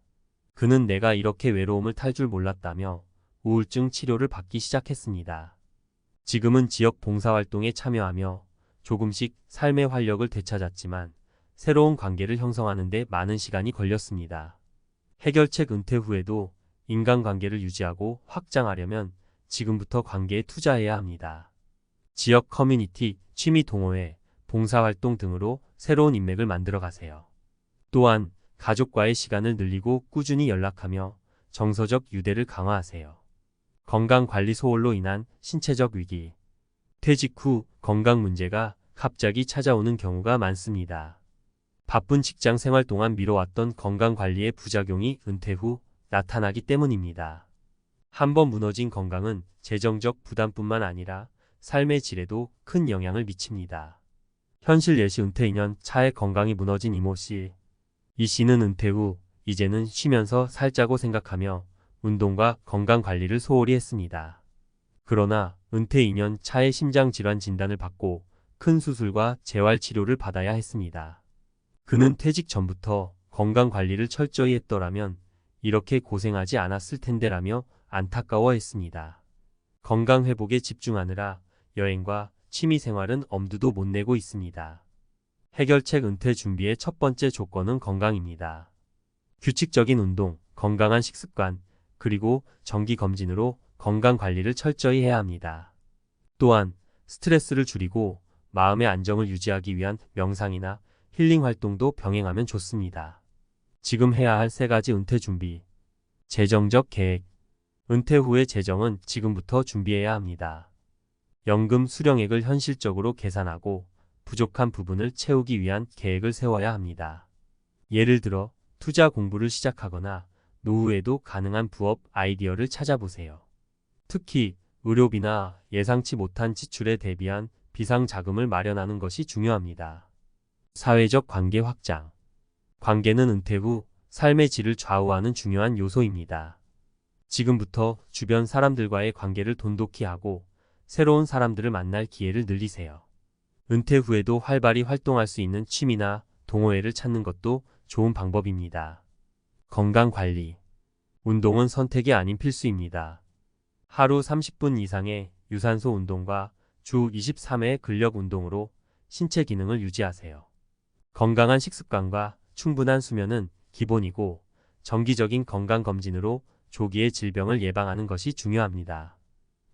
S1: 그는 내가 이렇게 외로움을 탈 줄 몰랐다며 우울증 치료를 받기 시작했습니다. 지금은 지역 봉사활동에 참여하며 조금씩 삶의 활력을 되찾았지만 새로운 관계를 형성하는 데 많은 시간이 걸렸습니다. 해결책 은퇴 후에도 인간관계를 유지하고 확장하려면 지금부터 관계에 투자해야 합니다. 지역 커뮤니티, 취미 동호회, 봉사활동 등으로 새로운 인맥을 만들어 가세요. 또한 가족과의 시간을 늘리고 꾸준히 연락하며 정서적 유대를 강화하세요. 건강관리 소홀로 인한 신체적 위기. 퇴직 후 건강 문제가 갑자기 찾아오는 경우가 많습니다. 바쁜 직장 생활 동안 미뤄왔던 건강관리의 부작용이 은퇴 후 나타나기 때문입니다. 한번 무너진 건강은 재정적 부담뿐만 아니라 삶의 질에도 큰 영향을 미칩니다. 현실 예시 은퇴 2년 차에 건강이 무너진 이모 씨. 이 씨는 은퇴 후 이제는 쉬면서 살자고 생각하며 운동과 건강관리를 소홀히 했습니다. 그러나 은퇴 2년 차에 심장질환 진단을 받고 큰 수술과 재활치료를 받아야 했습니다. 그는 퇴직 전부터 건강관리를 철저히 했더라면 이렇게 고생하지 않았을 텐데라며 안타까워했습니다. 건강회복에 집중하느라 여행과 취미생활은 엄두도 못 내고 있습니다. 해결책 은퇴 준비의 첫 번째 조건은 건강입니다. 규칙적인 운동, 건강한 식습관, 그리고 정기검진으로 건강관리를 철저히 해야 합니다. 또한 스트레스를 줄이고 마음의 안정을 유지하기 위한 명상이나 힐링 활동도 병행하면 좋습니다. 지금 해야 할 3가지 은퇴 준비. 재정적 계획. 은퇴 후의 재정은 지금부터 준비해야 합니다. 연금 수령액을 현실적으로 계산하고 부족한 부분을 채우기 위한 계획을 세워야 합니다. 예를 들어 투자 공부를 시작하거나 노후에도 가능한 부업 아이디어를 찾아보세요. 특히 의료비나 예상치 못한 지출에 대비한 비상자금을 마련하는 것이 중요합니다. 사회적 관계 확장. 관계는 은퇴 후 삶의 질을 좌우하는 중요한 요소입니다. 지금부터 주변 사람들과의 관계를 돈독히 하고 새로운 사람들을 만날 기회를 늘리세요. 은퇴 후에도 활발히 활동할 수 있는 취미나 동호회를 찾는 것도 좋은 방법입니다. 건강관리. 운동은 선택이 아닌 필수입니다. 하루 30분 이상의 유산소 운동과 주 23회 근력 운동으로 신체 기능을 유지하세요. 건강한 식습관과 충분한 수면은 기본이고 정기적인 건강검진으로 조기의 질병을 예방하는 것이 중요합니다.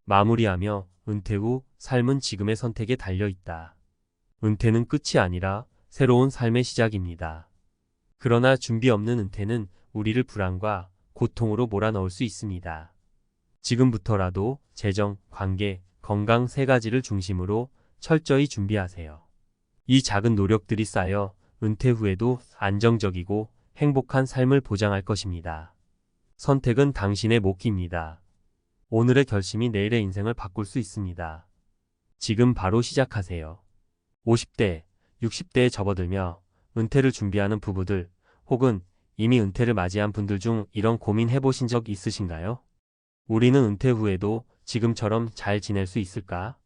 S1: 마무리하며 은퇴 후 삶은 지금의 선택에 달려 있다. 은퇴는 끝이 아니라 새로운 삶의 시작입니다. 그러나 준비 없는 은퇴는 우리를 불안과 고통으로 몰아넣을 수 있습니다. 지금부터라도 재정, 관계, 건강 3가지를 중심으로 철저히 준비하세요. 이 작은 노력들이 쌓여 은퇴 후에도 안정적이고 행복한 삶을 보장할 것입니다. 선택은 당신의 몫입니다. 오늘의 결심이 내일의 인생을 바꿀 수 있습니다. 지금 바로 시작하세요. 50대, 60대에 접어들며 은퇴를 준비하는 부부들 혹은 이미 은퇴를 맞이한 분들 중 이런 고민 해보신 적 있으신가요? 우리는 은퇴 후에도 지금처럼 잘 지낼 수 있을까?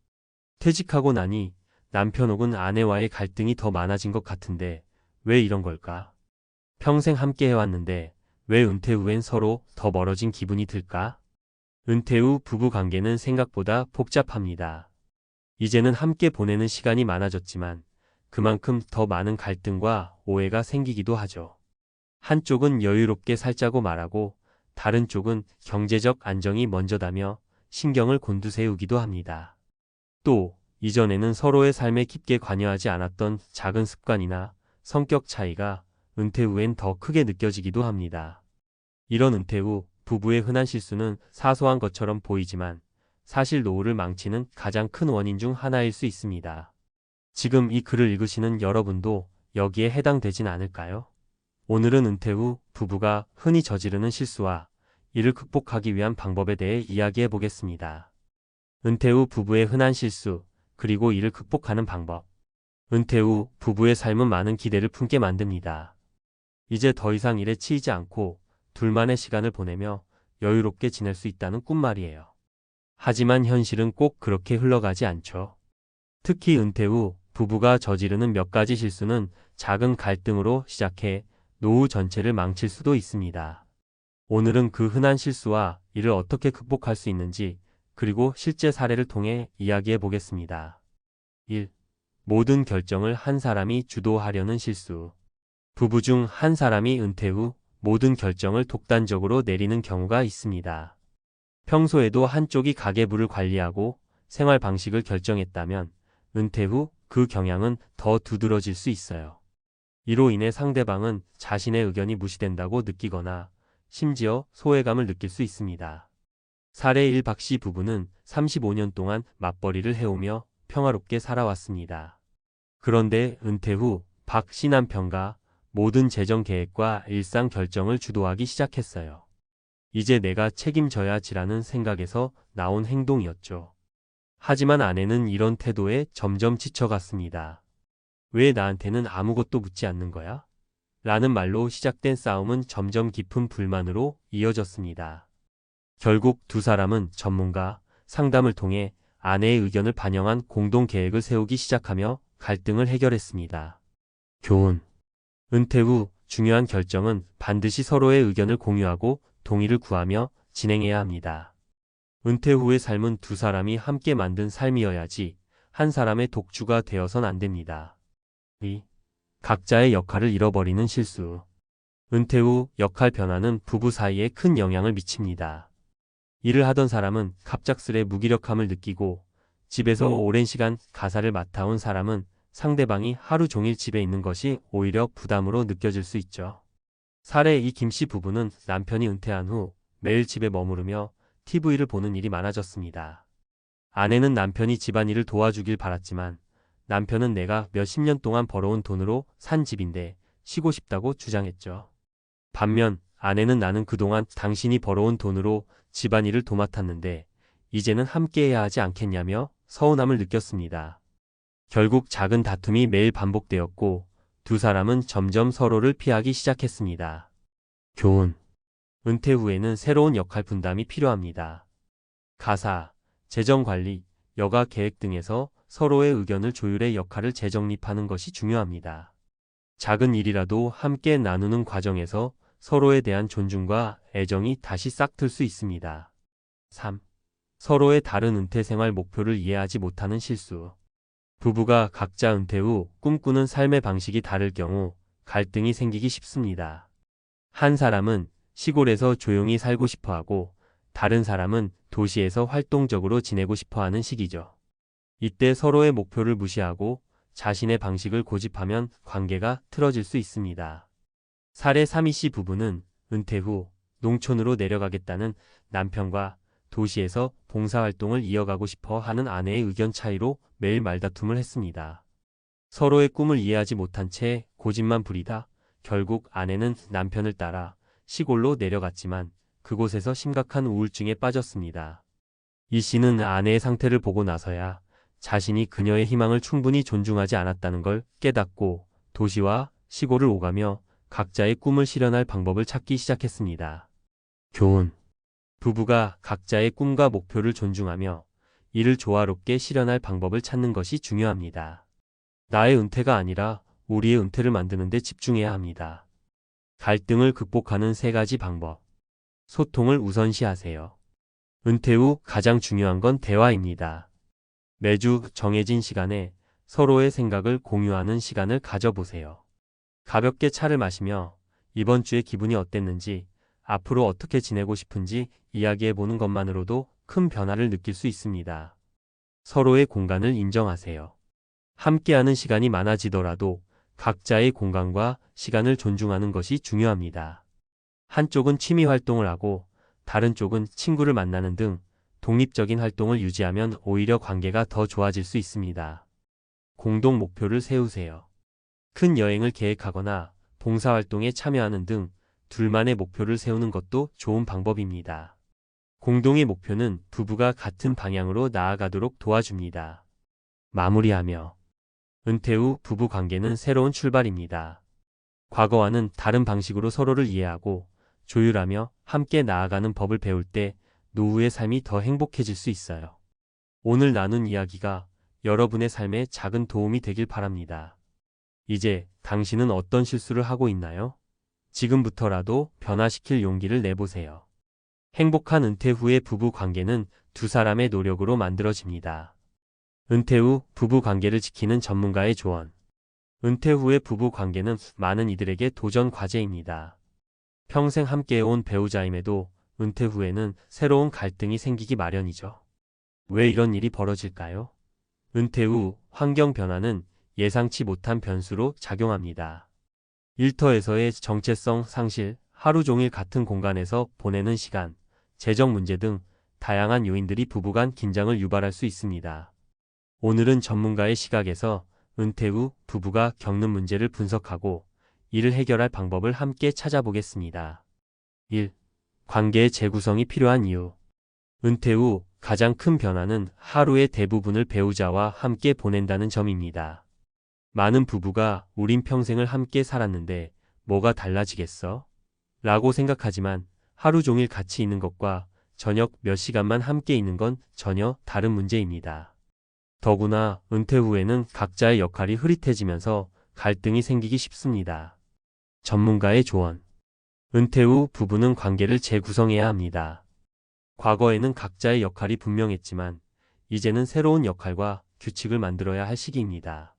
S1: 퇴직하고 나니 남편 혹은 아내와의 갈등이 더 많아진 것 같은데 왜 이런 걸까? 평생 함께 해왔는데 왜 은퇴 후엔 서로 더 멀어진 기분이 들까? 은퇴 후 부부 관계는 생각보다 복잡합니다. 이제는 함께 보내는 시간이 많아졌지만 그만큼 더 많은 갈등과 오해가 생기기도 하죠. 한쪽은 여유롭게 살자고 말하고 다른 쪽은 경제적 안정이 먼저다며 신경을 곤두세우기도 합니다. 또 이전에는 서로의 삶에 깊게 관여하지 않았던 작은 습관이나 성격 차이가 은퇴 후엔 더 크게 느껴지기도 합니다. 이런 은퇴 후 부부의 흔한 실수는 사소한 것처럼 보이지만 사실 노후를 망치는 가장 큰 원인 중 하나일 수 있습니다. 지금 이 글을 읽으시는 여러분도 여기에 해당되진 않을까요? 오늘은 은퇴 후 부부가 흔히 저지르는 실수와 이를 극복하기 위한 방법에 대해 이야기해 보겠습니다. 은퇴 후 부부의 흔한 실수, 그리고 이를 극복하는 방법. 은퇴 후 부부의 삶은 많은 기대를 품게 만듭니다. 이제 더 이상 일에 치이지 않고 둘만의 시간을 보내며 여유롭게 지낼 수 있다는 꿈말이에요. 하지만 현실은 꼭 그렇게 흘러가지 않죠. 특히 은퇴 후 부부가 저지르는 몇 가지 실수는 작은 갈등으로 시작해 노후 전체를 망칠 수도 있습니다. 오늘은 그 흔한 실수와 이를 어떻게 극복할 수 있는지, 그리고 실제 사례를 통해 이야기해 보겠습니다. 1. 모든 결정을 한 사람이 주도하려는 실수. 부부 중 한 사람이 은퇴 후 모든 결정을 독단적으로 내리는 경우가 있습니다. 평소에도 한쪽이 가계부를 관리하고 생활 방식을 결정했다면 은퇴 후 그 경향은 더 두드러질 수 있어요. 이로 인해 상대방은 자신의 의견이 무시된다고 느끼거나 심지어 소외감을 느낄 수 있습니다. 사례 1. 박씨 부부는 35년 동안 맞벌이를 해오며 평화롭게 살아왔습니다. 그런데 은퇴 후 박씨 남편과 모든 재정 계획과 일상 결정을 주도하기 시작했어요. 이제 내가 책임져야지라는 생각에서 나온 행동이었죠. 하지만 아내는 이런 태도에 점점 지쳐갔습니다. 왜 나한테는 아무것도 묻지 않는 거야? 라는 말로 시작된 싸움은 점점 깊은 불만으로 이어졌습니다. 결국 두 사람은 전문가 상담을 통해 아내의 의견을 반영한 공동 계획을 세우기 시작하며 갈등을 해결했습니다. 교훈. 은퇴 후 중요한 결정은 반드시 서로의 의견을 공유하고 동의를 구하며 진행해야 합니다. 은퇴 후의 삶은 두 사람이 함께 만든 삶이어야지 한 사람의 독주가 되어선 안 됩니다. 2. 각자의 역할을 잃어버리는 실수. 은퇴 후 역할 변화는 부부 사이에 큰 영향을 미칩니다. 일을 하던 사람은 갑작스레 무기력함을 느끼고 집에서 오랜 시간 가사를 맡아온 사람은 상대방이 하루 종일 집에 있는 것이 오히려 부담으로 느껴질 수 있죠. 사례 2. 김씨 부부는 남편이 은퇴한 후 매일 집에 머무르며 TV를 보는 일이 많아졌습니다. 아내는 남편이 집안일을 도와주길 바랐지만 남편은 내가 몇십 년 동안 벌어온 돈으로 산 집인데 쉬고 싶다고 주장했죠. 반면 아내는 나는 그동안 당신이 벌어온 돈으로 집안일을 도맡았는데 이제는 함께해야 하지 않겠냐며 서운함을 느꼈습니다. 결국 작은 다툼이 매일 반복되었고 두 사람은 점점 서로를 피하기 시작했습니다. 교훈. 은퇴 후에는 새로운 역할 분담이 필요합니다. 가사, 재정관리, 여가 계획 등에서 서로의 의견을 조율해 역할을 재정립하는 것이 중요합니다. 작은 일이라도 함께 나누는 과정에서 서로에 대한 존중과 애정이 다시 싹틀 수 있습니다. 3. 서로의 다른 은퇴 생활 목표를 이해하지 못하는 실수. 부부가 각자 은퇴 후 꿈꾸는 삶의 방식이 다를 경우 갈등이 생기기 쉽습니다. 한 사람은 시골에서 조용히 살고 싶어 하고 다른 사람은 도시에서 활동적으로 지내고 싶어 하는 시기죠. 이때 서로의 목표를 무시하고 자신의 방식을 고집하면 관계가 틀어질 수 있습니다. 사례 3. 이씨 부부는 은퇴 후 농촌으로 내려가겠다는 남편과 도시에서 봉사활동을 이어가고 싶어 하는 아내의 의견 차이로 매일 말다툼을 했습니다. 서로의 꿈을 이해하지 못한 채 고집만 부리다 결국 아내는 남편을 따라 시골로 내려갔지만 그곳에서 심각한 우울증에 빠졌습니다. 이 씨는 아내의 상태를 보고 나서야 자신이 그녀의 희망을 충분히 존중하지 않았다는 걸 깨닫고 도시와 시골을 오가며 각자의 꿈을 실현할 방법을 찾기 시작했습니다. 교훈. 부부가 각자의 꿈과 목표를 존중하며 이를 조화롭게 실현할 방법을 찾는 것이 중요합니다. 나의 은퇴가 아니라 우리의 은퇴를 만드는 데 집중해야 합니다. 갈등을 극복하는 3가지 방법. 소통을 우선시하세요. 은퇴 후 가장 중요한 건 대화입니다. 매주 정해진 시간에 서로의 생각을 공유하는 시간을 가져보세요. 가볍게 차를 마시며 이번 주에 기분이 어땠는지, 앞으로 어떻게 지내고 싶은지 이야기해보는 것만으로도 큰 변화를 느낄 수 있습니다. 서로의 공간을 인정하세요. 함께하는 시간이 많아지더라도 각자의 공간과 시간을 존중하는 것이 중요합니다. 한쪽은 취미 활동을 하고 다른 쪽은 친구를 만나는 등 독립적인 활동을 유지하면 오히려 관계가 더 좋아질 수 있습니다. 공동 목표를 세우세요. 큰 여행을 계획하거나 봉사활동에 참여하는 등 둘만의 목표를 세우는 것도 좋은 방법입니다. 공동의 목표는 부부가 같은 방향으로 나아가도록 도와줍니다. 마무리하며 은퇴 후 부부 관계는 새로운 출발입니다. 과거와는 다른 방식으로 서로를 이해하고 조율하며 함께 나아가는 법을 배울 때 노후의 삶이 더 행복해질 수 있어요. 오늘 나눈 이야기가 여러분의 삶에 작은 도움이 되길 바랍니다. 이제 당신은 어떤 실수를 하고 있나요? 지금부터라도 변화시킬 용기를 내보세요. 행복한 은퇴 후의 부부 관계는 두 사람의 노력으로 만들어집니다. 은퇴 후 부부 관계를 지키는 전문가의 조언. 은퇴 후의 부부 관계는 많은 이들에게 도전 과제입니다. 평생 함께해온 배우자임에도 은퇴 후에는 새로운 갈등이 생기기 마련이죠. 왜 이런 일이 벌어질까요? 은퇴 후 환경 변화는 예상치 못한 변수로 작용합니다. 일터에서의 정체성 상실, 하루 종일 같은 공간에서 보내는 시간, 재정 문제 등 다양한 요인들이 부부간 긴장을 유발할 수 있습니다. 오늘은 전문가의 시각에서 은퇴 후 부부가 겪는 문제를 분석하고 이를 해결할 방법을 함께 찾아보겠습니다. 1. 관계의 재구성이 필요한 이유. 은퇴 후 가장 큰 변화는 하루의 대부분을 배우자와 함께 보낸다는 점입니다. 많은 부부가 우린 평생을 함께 살았는데 뭐가 달라지겠어? 라고 생각하지만 하루 종일 같이 있는 것과 저녁 몇 시간만 함께 있는 건 전혀 다른 문제입니다. 더구나 은퇴 후에는 각자의 역할이 흐릿해지면서 갈등이 생기기 쉽습니다. 전문가의 조언. 은퇴 후 부부는 관계를 재구성해야 합니다. 과거에는 각자의 역할이 분명했지만 이제는 새로운 역할과 규칙을 만들어야 할 시기입니다.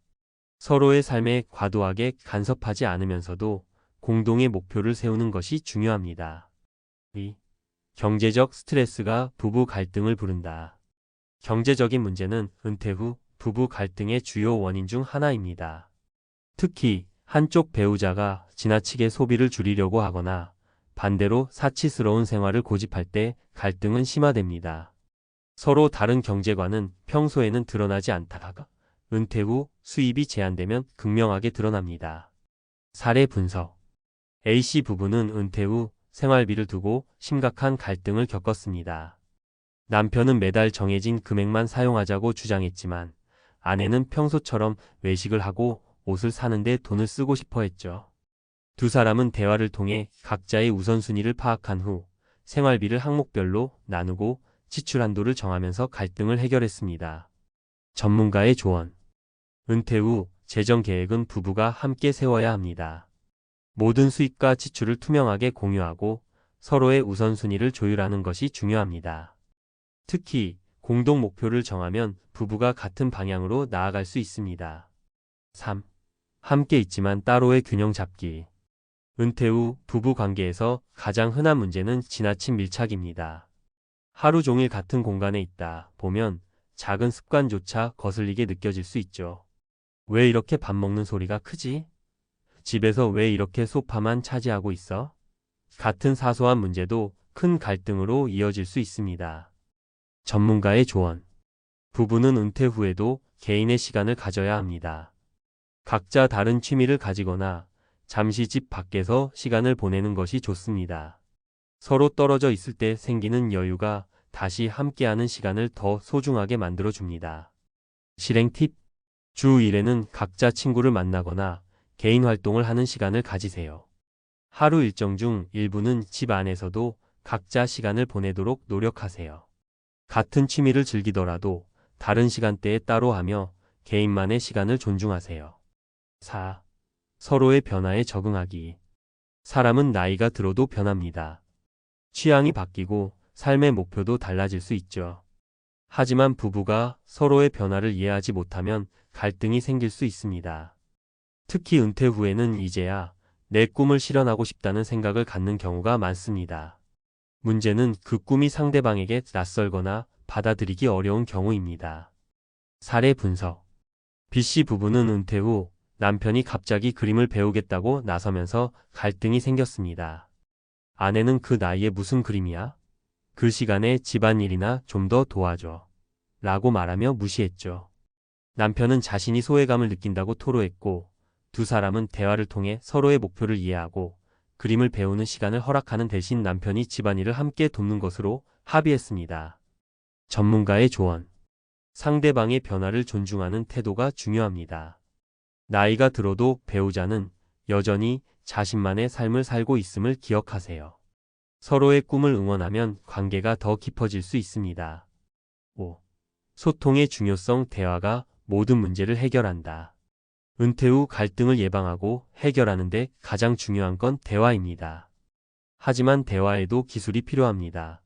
S1: 서로의 삶에 과도하게 간섭하지 않으면서도 공동의 목표를 세우는 것이 중요합니다. 2. 경제적 스트레스가 부부 갈등을 부른다. 경제적인 문제는 은퇴 후 부부 갈등의 주요 원인 중 하나입니다. 특히 한쪽 배우자가 지나치게 소비를 줄이려고 하거나 반대로 사치스러운 생활을 고집할 때 갈등은 심화됩니다. 서로 다른 경제관은 평소에는 드러나지 않다가 은퇴 후 수입이 제한되면 극명하게 드러납니다. 사례 분석. A씨 부부는 은퇴 후 생활비를 두고 심각한 갈등을 겪었습니다. 남편은 매달 정해진 금액만 사용하자고 주장했지만 아내는 평소처럼 외식을 하고 옷을 사는데 돈을 쓰고 싶어 했죠. 두 사람은 대화를 통해 각자의 우선순위를 파악한 후 생활비를 항목별로 나누고 지출 한도를 정하면서 갈등을 해결했습니다. 전문가의 조언. 은퇴 후 재정 계획은 부부가 함께 세워야 합니다. 모든 수입과 지출을 투명하게 공유하고 서로의 우선순위를 조율하는 것이 중요합니다. 특히 공동 목표를 정하면 부부가 같은 방향으로 나아갈 수 있습니다. 3. 함께 있지만 따로의 균형 잡기. 은퇴 후 부부 관계에서 가장 흔한 문제는 지나친 밀착입니다. 하루 종일 같은 공간에 있다 보면 작은 습관조차 거슬리게 느껴질 수 있죠. 왜 이렇게 밥 먹는 소리가 크지? 집에서 왜 이렇게 소파만 차지하고 있어? 같은 사소한 문제도 큰 갈등으로 이어질 수 있습니다. 전문가의 조언. 부부는 은퇴 후에도 개인의 시간을 가져야 합니다. 각자 다른 취미를 가지거나 잠시 집 밖에서 시간을 보내는 것이 좋습니다. 서로 떨어져 있을 때 생기는 여유가 다시 함께하는 시간을 더 소중하게 만들어줍니다. 실행 팁. 주 1회는 각자 친구를 만나거나 개인 활동을 하는 시간을 가지세요. 하루 일정 중 일부는 집 안에서도 각자 시간을 보내도록 노력하세요. 같은 취미를 즐기더라도 다른 시간대에 따로 하며 개인만의 시간을 존중하세요. 4. 서로의 변화에 적응하기. 사람은 나이가 들어도 변합니다. 취향이 바뀌고 삶의 목표도 달라질 수 있죠. 하지만 부부가 서로의 변화를 이해하지 못하면 갈등이 생길 수 있습니다. 특히 은퇴 후에는 이제야 내 꿈을 실현하고 싶다는 생각을 갖는 경우가 많습니다. 문제는 그 꿈이 상대방에게 낯설거나 받아들이기 어려운 경우입니다. 사례 분석. B씨 부부는 은퇴 후 남편이 갑자기 그림을 배우겠다고 나서면서 갈등이 생겼습니다. 아내는 그 나이에 무슨 그림이야? 그 시간에 집안일이나 좀 더 도와줘. 라고 말하며 무시했죠. 남편은 자신이 소외감을 느낀다고 토로했고, 두 사람은 대화를 통해 서로의 목표를 이해하고 그림을 배우는 시간을 허락하는 대신 남편이 집안일을 함께 돕는 것으로 합의했습니다. 전문가의 조언. 상대방의 변화를 존중하는 태도가 중요합니다. 나이가 들어도 배우자는 여전히 자신만의 삶을 살고 있음을 기억하세요. 서로의 꿈을 응원하면 관계가 더 깊어질 수 있습니다. 5. 소통의 중요성. 대화가 모든 문제를 해결한다. 은퇴 후 갈등을 예방하고 해결하는 데 가장 중요한 건 대화입니다. 하지만 대화에도 기술이 필요합니다.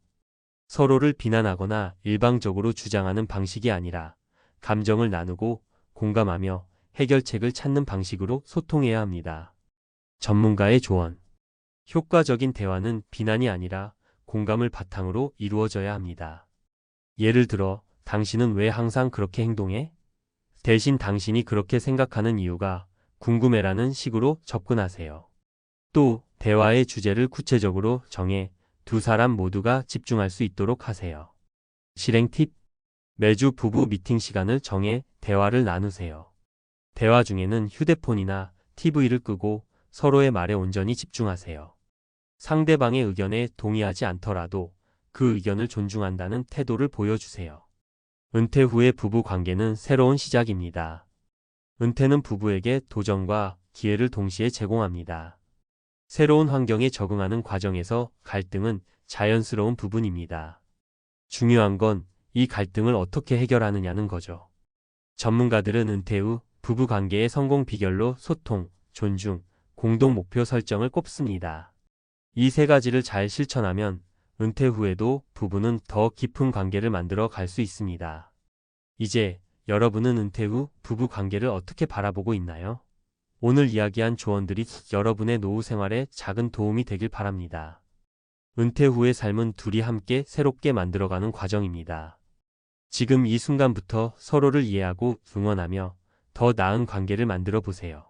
S1: 서로를 비난하거나 일방적으로 주장하는 방식이 아니라 감정을 나누고 공감하며 해결책을 찾는 방식으로 소통해야 합니다. 전문가의 조언. 효과적인 대화는 비난이 아니라 공감을 바탕으로 이루어져야 합니다. 예를 들어, 당신은 왜 항상 그렇게 행동해? 대신 당신이 그렇게 생각하는 이유가 궁금해라는 식으로 접근하세요. 또 대화의 주제를 구체적으로 정해 두 사람 모두가 집중할 수 있도록 하세요. 실행 팁. 매주 부부 미팅 시간을 정해 대화를 나누세요. 대화 중에는 휴대폰이나 TV를 끄고 서로의 말에 온전히 집중하세요. 상대방의 의견에 동의하지 않더라도 그 의견을 존중한다는 태도를 보여주세요. 은퇴 후의 부부 관계는 새로운 시작입니다. 은퇴는 부부에게 도전과 기회를 동시에 제공합니다. 새로운 환경에 적응하는 과정에서 갈등은 자연스러운 부분입니다. 중요한 건 이 갈등을 어떻게 해결하느냐는 거죠. 전문가들은 은퇴 후 부부 관계의 성공 비결로 소통, 존중, 공동 목표 설정을 꼽습니다. 이 세 가지를 잘 실천하면 은퇴 후에도 부부는 더 깊은 관계를 만들어 갈 수 있습니다. 이제 여러분은 은퇴 후 부부 관계를 어떻게 바라보고 있나요? 오늘 이야기한 조언들이 여러분의 노후 생활에 작은 도움이 되길 바랍니다. 은퇴 후의 삶은 둘이 함께 새롭게 만들어가는 과정입니다. 지금 이 순간부터 서로를 이해하고 응원하며 더 나은 관계를 만들어 보세요.